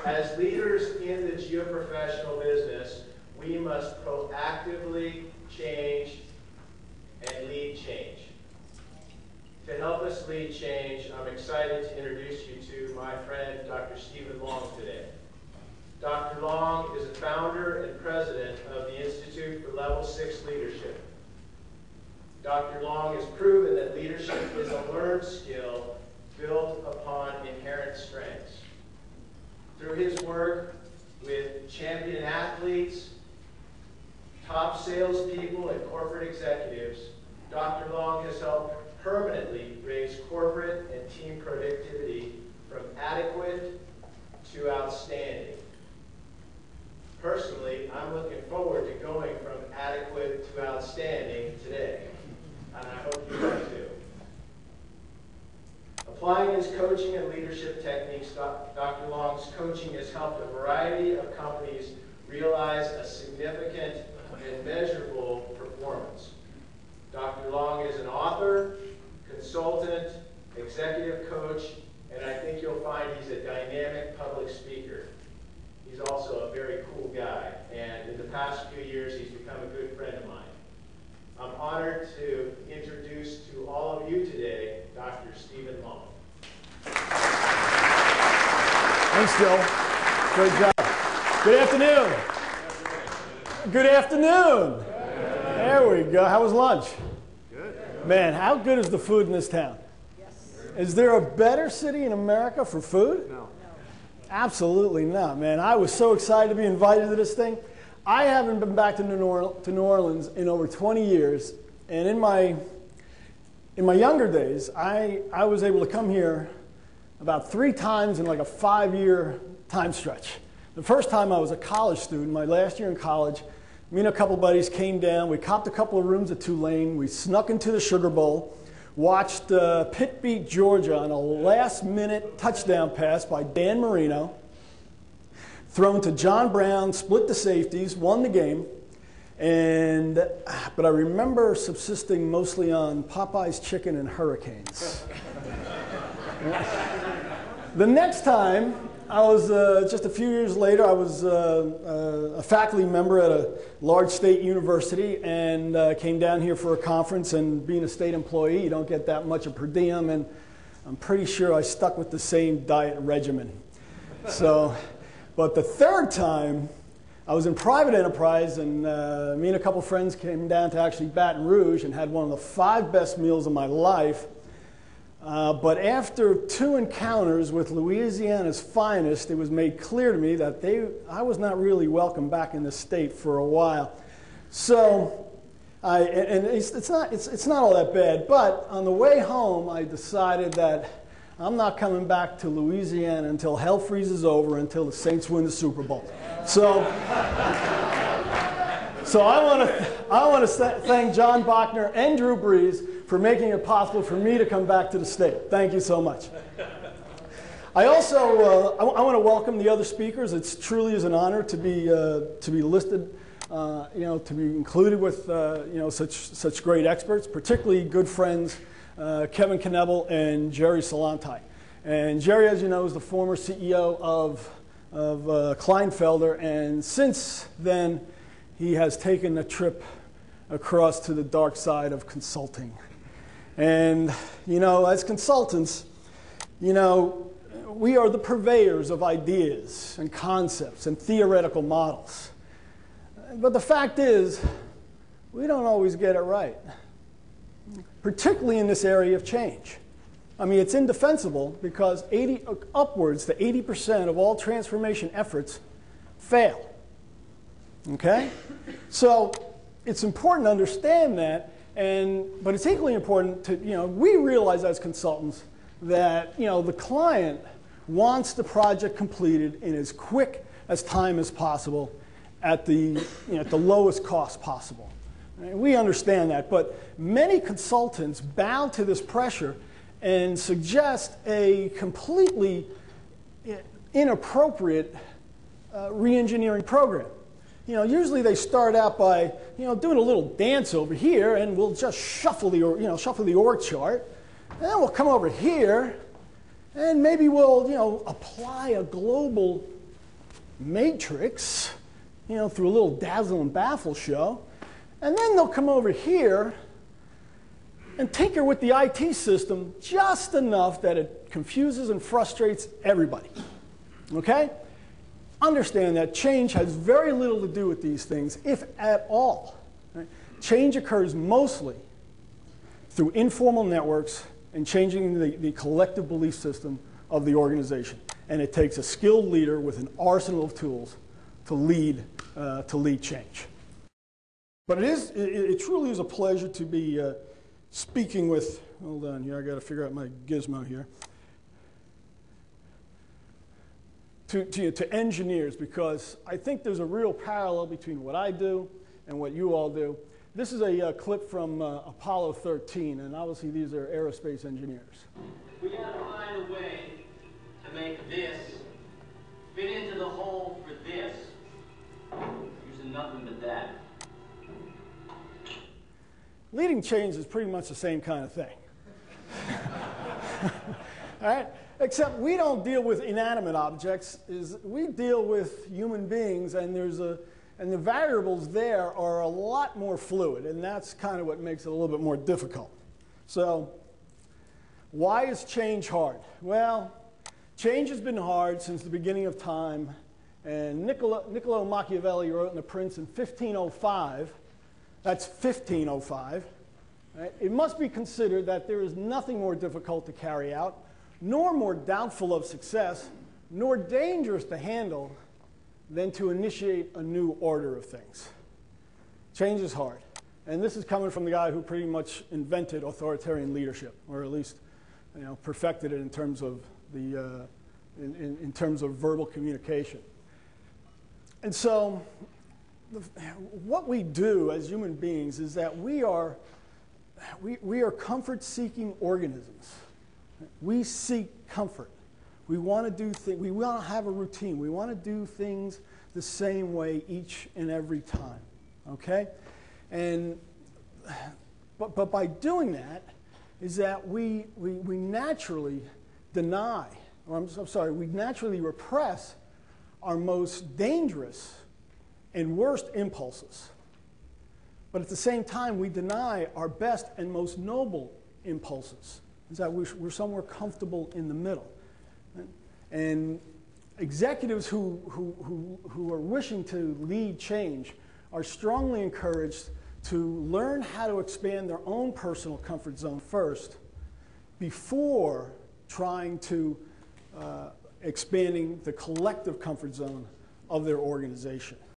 As leaders in the geoprofessional business, we must proactively change and lead change. To help us lead change, I'm excited to introduce you to my friend, Dr. Stephen Long, today. Dr. Long is a founder and president of the Institute for Level 6 Leadership. Dr. Long has proven that leadership is a learned skill built upon inherent strengths. Through his work with champion athletes, top salespeople, and corporate executives, Dr. Long has helped permanently raise corporate and team productivity from adequate to outstanding. Personally, I'm looking forward to going from adequate to outstanding today, and I hope you are too. Applying his coaching and leadership techniques, Dr. Long's coaching has helped a variety of companies realize a significant and measurable performance. Dr. Long is an author, consultant, executive coach, and I think you'll find he's a dynamic public speaker. He's also a very cool guy, and in the past few years, he's become a good friend of mine. I'm honored to introduce to all of you today, Dr. Stephen Long. Thanks, Joe. Great job. Good afternoon. Good afternoon. There we go. How was lunch? Good. Man, how good is the food in this town? Yes. Is there a better city in America for food? No. Absolutely not, man. I was so excited to be invited to this thing. I haven't been back to New Orleans in over 20 years, and in my younger days, I was able to come here about 3 times in like a 5-year time stretch. The first time I was a college student, my last year in college, me and a couple buddies came down, we copped a couple of rooms at Tulane, we snuck into the Sugar Bowl, watched Pitt beat Georgia on a last-minute touchdown pass by Dan Marino, thrown to John Brown, split the safeties, won the game, but I remember subsisting mostly on Popeye's chicken and hurricanes. The next time, I was, just a few years later, I was a faculty member at a large state university and came down here for a conference, and being a state employee, you don't get that much of per diem, and I'm pretty sure I stuck with the same diet regimen. So, but the third time, I was in private enterprise, and me and a couple friends came down to actually Baton Rouge and had one of the 5 best meals of my life. But after 2 encounters with Louisiana's finest, it was made clear to me that I was not really welcome back in the state for a while. So, it's not all that bad. But on the way home, I decided that I'm not coming back to Louisiana until hell freezes over, until the Saints win the Super Bowl. So I want to thank John Bachner and Drew Brees for making it possible for me to come back to the state. Thank you so much. I also I want to welcome the other speakers. It truly is an honor to be listed, to be included with such great experts, particularly good friends Kevin Knevel and Jerry Salantai. And Jerry, as you know, is the former CEO of Kleinfelder, and since then he has taken a trip across to the dark side of consulting. And, as consultants, we are the purveyors of ideas and concepts and theoretical models. But the fact is, we don't always get it right, particularly in this area of change. I mean, it's indefensible because upwards to 80% of all transformation efforts fail. Okay? So it's important to understand that, but it's equally important to, we realize as consultants that, the client wants the project completed in as quick as time as possible at the lowest cost possible. We understand that, but many consultants bow to this pressure and suggest a completely inappropriate re-engineering program. Usually they start out by, doing a little dance over here, and we'll just shuffle the org chart, and then we'll come over here, and maybe we'll, apply a global matrix, through a little dazzle and baffle show, and then they'll come over here and tinker with the IT system just enough that it confuses and frustrates everybody. Okay? Understand that change has very little to do with these things, if at all. Right? Change occurs mostly through informal networks and changing the collective belief system of the organization. And it takes a skilled leader with an arsenal of tools to lead change. But it truly is a pleasure to be speaking with, hold on here, I got to figure out my gizmo here, to engineers, because I think there's a real parallel between what I do and what you all do. This is a clip from Apollo 13, and obviously these are aerospace engineers. We got to find a way to make this fit into the hole for this, using nothing but that. Leading change is pretty much the same kind of thing. All right? Except we don't deal with inanimate objects, we deal with human beings, and the variables there are a lot more fluid, and that's kind of what makes it a little bit more difficult. So, why is change hard? Well, change has been hard since the beginning of time, and Niccolo Machiavelli wrote in The Prince in 1505. That's 1505. Right? It must be considered that there is nothing more difficult to carry out, nor more doubtful of success, nor dangerous to handle than to initiate a new order of things. Change is hard. And this is coming from the guy who pretty much invented authoritarian leadership, or at least perfected it in terms of, in terms of verbal communication. And so what we do as human beings is that we are comfort-seeking organisms. We seek comfort. We want to do things. We want to have a routine. We want to do things the same way each and every time. Okay, but by doing that, is that we naturally deny, or I'm sorry, we naturally repress our most dangerous and worst impulses. But at the same time, we deny our best and most noble impulses. Is that we're somewhere comfortable in the middle. And executives who are wishing to lead change are strongly encouraged to learn how to expand their own personal comfort zone first before trying to expanding the collective comfort zone of their organization.